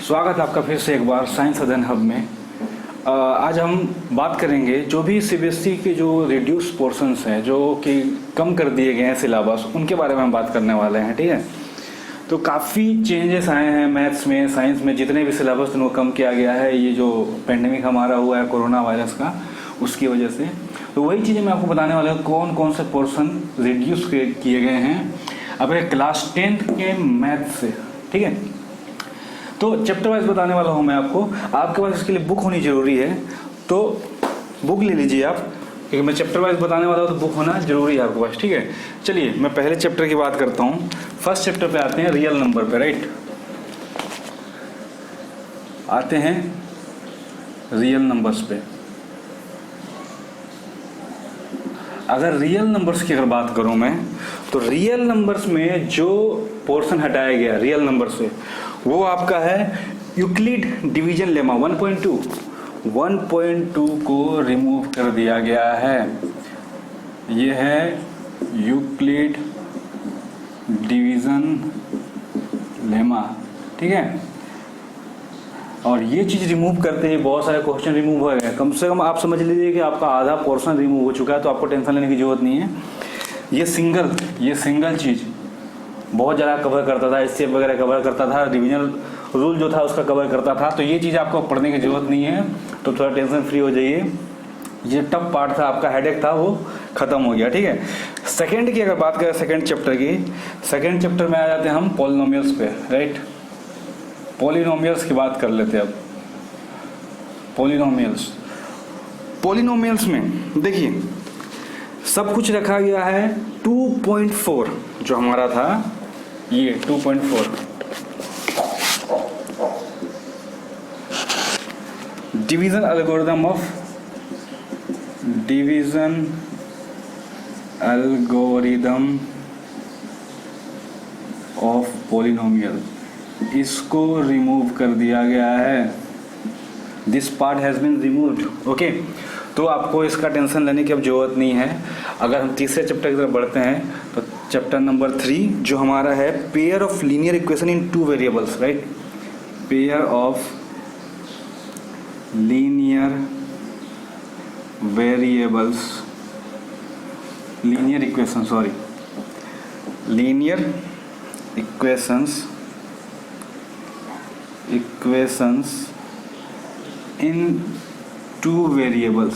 स्वागत है आपका फिर से एक बार साइंस अध्ययन हब में। आज हम बात करेंगे जो भी सीबीएसई के जो रिड्यूस पोर्शंस हैं जो कि कम कर दिए गए हैं सिलेबस, उनके बारे में हम बात करने वाले हैं। ठीक है, तो काफ़ी चेंजेस आए हैं मैथ्स में, साइंस में, जितने भी सिलेबस उनको कम किया गया है। ये जो पेंडेमिक हमारा हुआ है कोरोना वायरस का, उसकी वजह से। तो वही चीज़ें मैं आपको बताने वाला हूँ, कौन कौन से पोर्शन रिड्यूस किए गए हैं अपने क्लास 10th के मैथ से। ठीक है, तो चैप्टर वाइज बताने वाला हूँ मैं आपको। आपके पास इसके लिए बुक होनी ज़रूरी है, तो बुक ले लीजिए आप, क्योंकि मैं चैप्टर वाइज बताने वाला हूँ तो बुक होना ज़रूरी है आपके पास। ठीक है, चलिए मैं पहले चैप्टर की बात करता हूँ। फर्स्ट चैप्टर पे आते हैं, रियल नंबर पे। राइट, आते हैं रियल नंबर्स पे। अगर रियल नंबर्स की अगर बात करूँ मैं, तो रियल नंबर्स में जो पोर्शन हटाया गया रियल नंबर से, वो आपका है यूक्लिड डिवीजन लेमा 1.2 को रिमूव कर दिया गया है। ये है यूक्लिड डिवीजन लेमा। ठीक है, और ये चीज़ रिमूव करते ही बहुत सारे क्वेश्चन रिमूव हो गए। कम से कम आप समझ लीजिए कि आपका आधा पोर्शन रिमूव हो चुका है, तो आपको टेंशन लेने की जरूरत नहीं है। ये सिंगल चीज़ बहुत ज़्यादा कवर करता था, स्टेप वगैरह कवर करता था, डिवीजन रूल जो था उसका कवर करता था। तो ये चीज़ आपको पढ़ने की ज़रूरत नहीं है, तो थोड़ा टेंशन फ्री हो जाइए। ये टफ पार्ट था, आपका हेडेक था, वो ख़त्म हो गया। ठीक है, सेकेंड की अगर बात करें, सेकेंड चैप्टर की, सेकेंड चैप्टर में आ जाते हैं हम पॉलिनोमियल्स पे। राइट, पॉलिनोमियल्स की बात कर लेते हैं अब। पॉलिनोमियल्स में देखिए सब कुछ रखा गया है 2.4 जो हमारा था, ये 2.4 डिवीजन एल्गोरिदम ऑफ पॉलिनोमियल, इसको रिमूव कर दिया गया है। This part has been removed. Okay, तो आपको इसका टेंशन लेने की अब जरूरत नहीं है। अगर हम तीसरे चैप्टर की तरफ बढ़ते हैं, तो चैप्टर नंबर 3 जो हमारा है pair of linear equation in 2 variables. Right, pair of linear equations in 2 variables.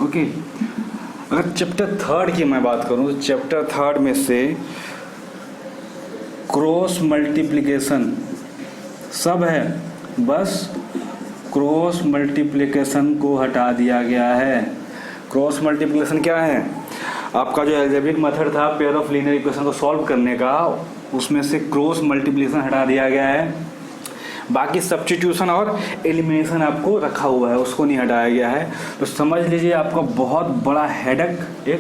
Okay, अगर चैप्टर 3 की मैं बात करूं, तो चैप्टर 3 में से क्रॉस मल्टीप्लिकेशन सब है, बस क्रॉस मल्टीप्लिकेशन को हटा दिया गया है। क्रॉस मल्टीप्लिकेशन क्या है? आपका जो अलजेब्रिक मेथड था पेयर ऑफ लीनियर इक्वेशन को सॉल्व करने का, उसमें से क्रॉस मल्टीप्लिकेशन हटा दिया गया है। बाकी सब्स्टिट्यूशन और एलिमिनेशन आपको रखा हुआ है, उसको नहीं हटाया गया है। तो समझ लीजिए आपका बहुत बड़ा हेडेक एक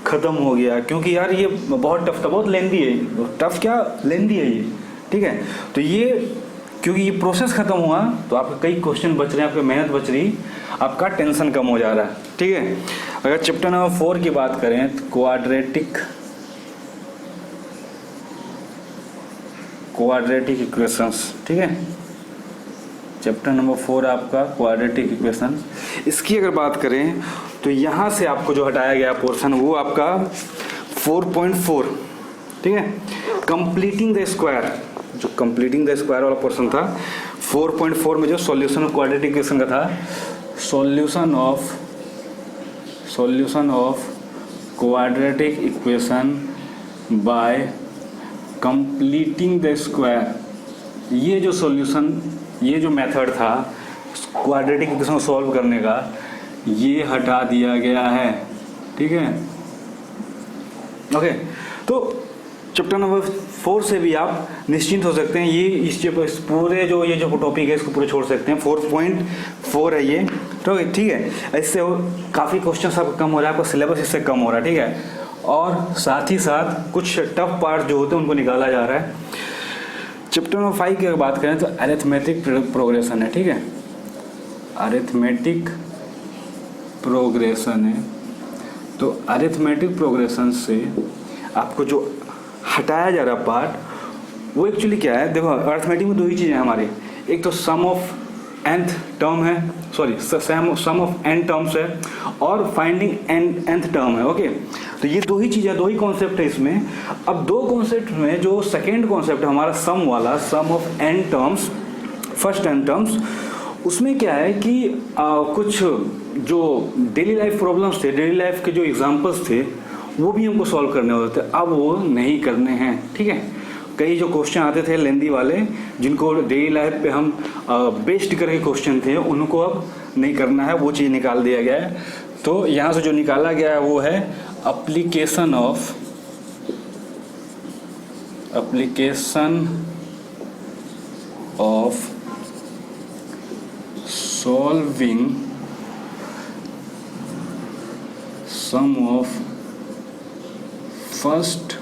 ख़त्म हो गया, क्योंकि यार ये बहुत टफ था, बहुत लेंदी है। टफ क्या, लेंदी है ये। ठीक है, तो ये क्योंकि ये प्रोसेस ख़त्म हुआ, तो आपके कई क्वेश्चन बच रहे हैं, आपकी मेहनत बच रही, आपका टेंशन कम हो जा रहा है। ठीक है, अगर चैप्टर नंबर 4 की बात करें, तो क्वाड्रेटिक इक्वेशंस। ठीक है, चैप्टर नंबर 4 आपका क्वाड्रेटिक इक्वेशंस। इसकी अगर बात करें, तो यहाँ से आपको जो हटाया गया पोर्शन, वो आपका 4.4। ठीक है, कंप्लीटिंग द स्क्वायर, जो कंप्लीटिंग द स्क्वायर वाला पोर्शन था 4.4 में, जो सॉल्यूशन ऑफ क्वाड्रेटिक इक्वेशन का था, solution of quadratic equation by completing the square. ये जो सॉल्यूशन, ये जो मेथड था क्वाड्रेटिक इक्वेशन को सॉल्व करने का, ये हटा दिया गया है। ठीक है, ओके, तो चैप्टर नंबर 4 से भी आप निश्चिंत हो सकते हैं। ये इस पूरे जो ये जो टॉपिक है, इसको पूरे छोड़ सकते हैं। 4.4 है ये, तो ठीक है, इससे काफ़ी क्वेश्चन आपका कम हो रहा है, आपका सिलेबस इससे कम हो रहा है। ठीक है, और साथ ही साथ कुछ टफ पार्ट जो होते हैं उनको निकाला जा रहा है। चैप्टर नंबर 5 की अगर बात करें, तो अरिथमेटिक प्रोग्रेशन है। ठीक है, अरिथमेटिक प्रोग्रेशन है। तो अरिथमेटिक प्रोग्रेशन से आपको जो हटाया जा रहा पार्ट, वो एक्चुअली क्या है, देखो अर्थमेटिक में दो ही चीज़ें हैं हमारे, एक तो सम ऑफ nth टर्म है, sorry sum of n terms है, और फाइंडिंग nth टर्म है। ओके, तो ये दो ही चीज़ें, दो ही कॉन्सेप्ट है इसमें। अब दो कॉन्सेप्ट में जो सेकेंड कॉन्सेप्ट है हमारा सम वाला, sum of n terms, first n terms, उसमें क्या है कि कुछ जो डेली लाइफ प्रॉब्लम्स थे, डेली लाइफ के जो एग्जांपल्स थे, वो भी हमको सॉल्व करने होते थे, अब वो नहीं करने हैं। ठीक है, कई जो क्वेश्चन आते थे लेंदी वाले, जिनको डेली लाइफ पे हम बेस्ड करके क्वेश्चन थे, उनको अब नहीं करना है, वो चीज़ निकाल दिया गया है। तो यहाँ से जो निकाला गया है वो है application of solving sum of first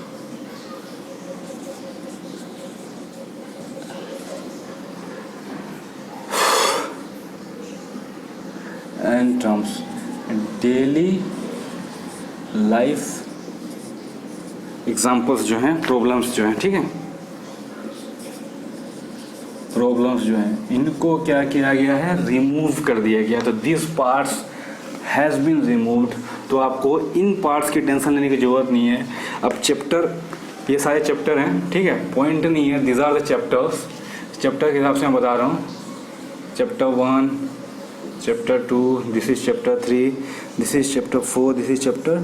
n terms daily life examples जो हैं, प्रॉब्लम्स जो हैं, ठीक है, प्रॉब्लम्स जो हैं, इनको क्या किया गया है, रिमूव कर दिया गया। तो this parts has been removed, तो आपको इन पार्ट्स की टेंशन लेने की ज़रूरत नहीं है। अब चैप्टर, ये सारे चैप्टर हैं, ठीक है, पॉइंट नहीं है, this are the chapters, chapter के हिसाब से मैं बता रहा हूँ। Chapter 1, chapter 2, this is chapter 3, this is chapter 4, this is chapter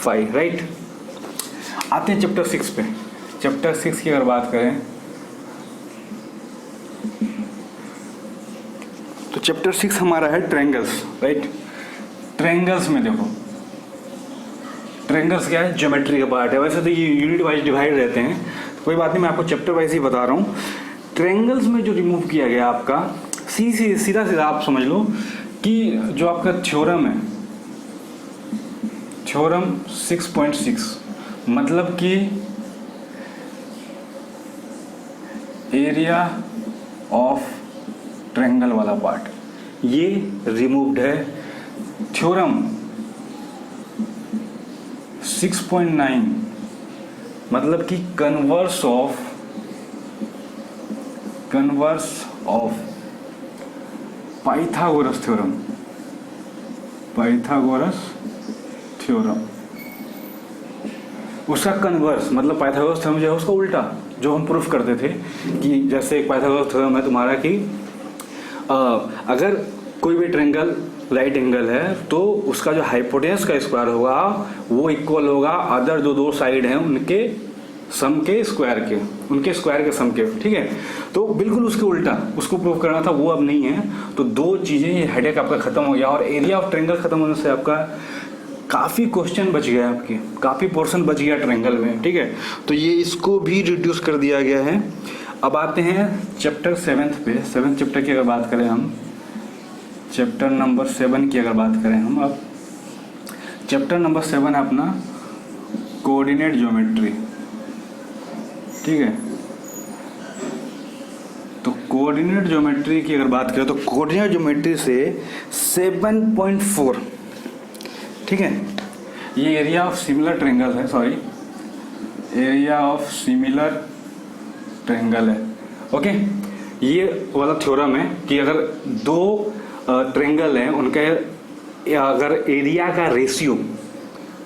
5, right. आते हैं चैप्टर 6 पे। चैप्टर 6 की अगर बात करें तो चैप्टर 6 हमारा है ट्रायंगल्स, राइट। ट्रायंगल्स में देखो, ट्रायंगल्स क्या है, ज्योमेट्री का पार्ट है। वैसे तो ये यूनिट वाइज डिवाइड रहते हैं, तो कोई बात नहीं, मैं आपको चैप्टर वाइज ही बता रहा हूँ। ट्रायंगल्स में जो रिमूव किया गया आपका, सीधा आप समझ लो कि जो आपका थ्योरम है, थ्योरम 6.6, मतलब कि एरिया ऑफ ट्रायंगल वाला पार्ट, ये रिमूव्ड है। थ्योरम 6.9 मतलब कि कन्वर्स ऑफ पाइथागोरस थ्योरम, उसका कन्वर्स मतलब पाइथागोरस थ्योरम जो है उसका उल्टा, जो हम प्रूफ करते थे कि जैसे एक पाइथागोरस थ्योरम है तुम्हारा कि अगर कोई भी ट्रायंगल राइट एंगल है तो उसका जो हाइपोटेनस का स्क्वायर होगा वो इक्वल होगा अदर जो दो साइड हैं उनके सम के स्क्वायर के, उनके स्क्वायर के सम के, ठीक है। तो बिल्कुल उसके उल्टा उसको प्रूव करना था, वो अब नहीं है। तो दो चीज़ें, ये हेडेक आपका खत्म हो गया, और एरिया ऑफ ट्रायंगल खत्म होने से आपका काफ़ी क्वेश्चन बच गया, आपके काफ़ी पोर्शन बच गया ट्रायंगल में, ठीक है। तो ये इसको भी रिड्यूस कर दिया गया है। अब आते हैं चैप्टर 7 पे। 7th चैप्टर की अगर बात करें हम, चैप्टर नंबर 7 की अगर बात करें हम, अब चैप्टर नंबर 7 है अपना कोऑर्डिनेट ज्योमेट्री, ठीक है। तो कोऑर्डिनेट ज्योमेट्री की अगर बात करें तो कोऑर्डिनेट ज्योमेट्री से 7.4, ठीक है, ये एरिया ऑफ सिमिलर ट्रायंगल है, sorry, area of similar triangle है। ओके, ये वाला थ्योरम है कि अगर दो ट्रायंगल हैं उनके अगर एरिया का रेशियो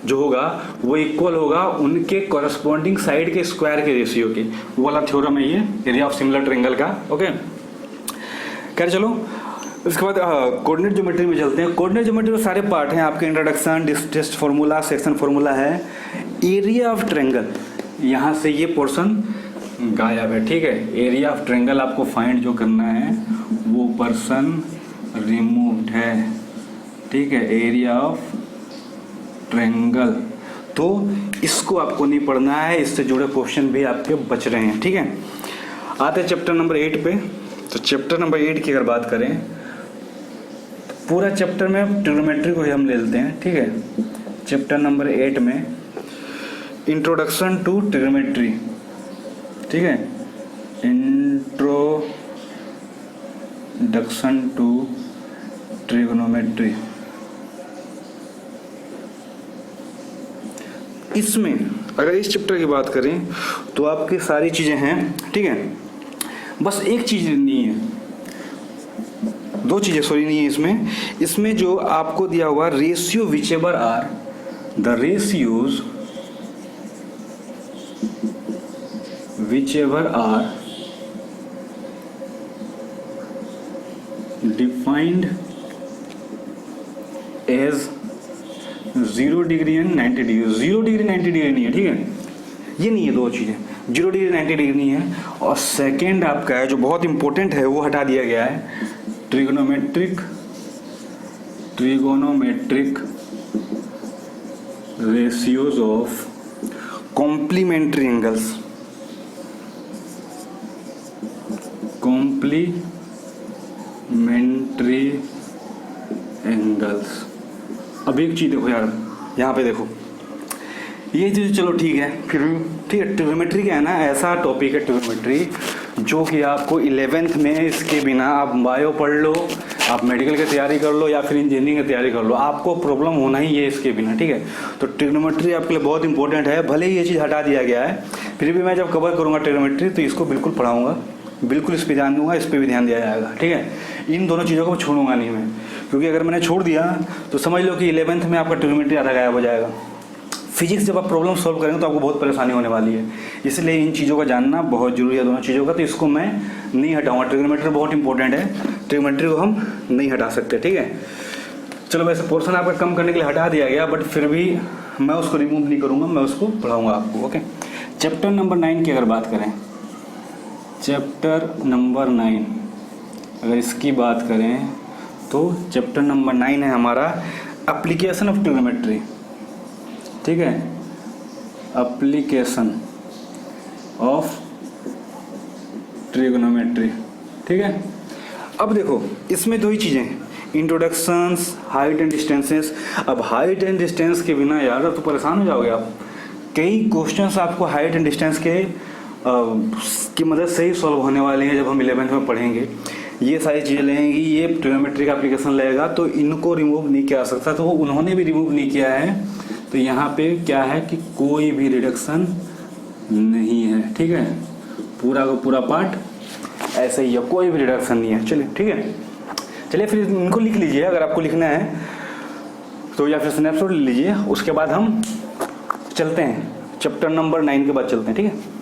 जो होगा वो इक्वल होगा उनके कॉरस्पॉन्डिंग साइड के स्क्वायर के रेशियो के, वो वाला थ्योरम है ये एरिया ऑफ सिमिलर ट्रायंगल का। ओके, खैर चलो इसके बाद कोऑर्डिनेट ज्योमेट्री में चलते हैं। कोऑर्डिनेट ज्योमेट्री में सारे पार्ट हैं आपके, introduction, test formula, section formula है। एरिया ऑफ ट्रायंगल, यहाँ से ये पोर्शन गायब है, ठीक है। एरिया ऑफ ट्रायंगल आपको फाइंड जो करना है वो पर्सन रिमूव्ड है, ठीक है, एरिया ऑफ ट्रायंगल। तो इसको आपको नहीं पढ़ना है, इससे जुड़े क्वेश्चन भी आपके बच रहे हैं, ठीक है। आते हैं चैप्टर नंबर 8 पे। तो चैप्टर नंबर 8 की अगर बात करें, पूरा चैप्टर में ट्रिग्नोमेट्री को ही हम ले लेते हैं, ठीक है। चैप्टर नंबर 8 में इंट्रोडक्शन टू ट्रिग्नोमेट्री, ठीक है, इंट्रोडक्शन टू ट्रिग्नोमेट्री। इसमें अगर इस चैप्टर की बात करें तो आपकी सारी चीज़ें हैं, ठीक है। बस एक चीज़ नहीं है, दो चीज़ें सॉरी नहीं है इसमें जो आपको दिया हुआ ratio whichever are the ratios whichever are defined as 0 degree and 90 degree. 0 degree 90 degree नहीं है, ठीक है, ये नहीं है, दो चीज़ें 0 डिग्री 90 डिग्री नहीं है। और सेकेंड आपका है जो बहुत इंपॉर्टेंट है वो हटा दिया गया है, trigonometric ratios of complementary angles. Complementary angles. अब एक चीज़ देखो यार, यहाँ पे देखो, ये चीज़ चलो ठीक है, फिर भी ठीक है। ट्रिग्नोमेट्री क्या है ना, ऐसा टॉपिक है ट्रिग्नोमेट्री जो कि आपको 11th में इसके बिना आप बायो पढ़ लो, आप मेडिकल की तैयारी कर लो या फिर इंजीनियरिंग की तैयारी कर लो, आपको प्रॉब्लम होना ही है इसके बिना, ठीक है। तो ट्रिग्नोमेट्री आपके लिए बहुत इंपॉर्टेंट है। भले ही ये चीज़ हटा दिया गया है, फिर भी मैं जब कवर करूँगा ट्रिग्नोमेट्री तो इसको बिल्कुल पढ़ाऊँगा, बिल्कुल इस पर ध्यान दूंगा, इस पर भी ध्यान दिया जाएगा, ठीक है। इन दोनों चीज़ों को छोड़ूंगा नहीं मैं, क्योंकि अगर मैंने छोड़ दिया तो समझ लो कि 11th में आपका ट्रिग्नोमेट्री आधा गायब हो जाएगा। फिजिक्स जब आप प्रॉब्लम सॉल्व करेंगे तो आपको बहुत परेशानी होने वाली है, इसलिए इन चीज़ों का जानना बहुत जरूरी है, दोनों चीज़ों का। तो इसको मैं नहीं हटाऊंगा, ट्रिग्नोमेट्री बहुत इंपॉर्टेंट है, ट्रिग्नोमेट्री को हम नहीं हटा सकते, ठीक है। चलो वैसे पोर्शन आपका कम करने के लिए हटा दिया गया, बट फिर भी मैं उसको रिमूव नहीं करूँगा, मैं उसको पढ़ाऊँगा आपको, ओके। चैप्टर नंबर 9 की अगर बात करें, चैप्टर नंबर 9 अगर इसकी बात करें तो चैप्टर नंबर 9 है हमारा एप्लीकेशन ऑफ ट्रिग्नोमेट्री, ठीक है, एप्लीकेशन ऑफ ट्रिग्नोमेट्री, ठीक है। अब देखो इसमें दो ही चीज़ें, इंट्रोडक्शंस, हाइट एंड डिस्टेंसेस। अब हाइट एंड डिस्टेंस के बिना यार तो परेशान हो जाओगे आप। कई क्वेश्चंस आपको हाइट एंड डिस्टेंस के की मदद से ही सॉल्व होने वाले हैं जब हम 11th में पढ़ेंगे। ये सारी चीज़ें लेंगी, ये ट्रिग्नोमेट्री का एप्लीकेशन लेगा, तो इनको रिमूव नहीं किया सकता, तो उन्होंने भी रिमूव नहीं किया है। तो यहाँ पे क्या है कि कोई भी रिडक्शन नहीं है, ठीक है, पूरा का पूरा पार्ट ऐसे ही है, कोई भी रिडक्शन नहीं है। चलिए ठीक है, चलिए फिर इनको लिख लीजिए अगर आपको लिखना है तो, या फिर स्नैपशॉट ले लीजिए। उसके बाद हम चलते हैं चैप्टर नंबर 9 के बाद चलते हैं, ठीक है।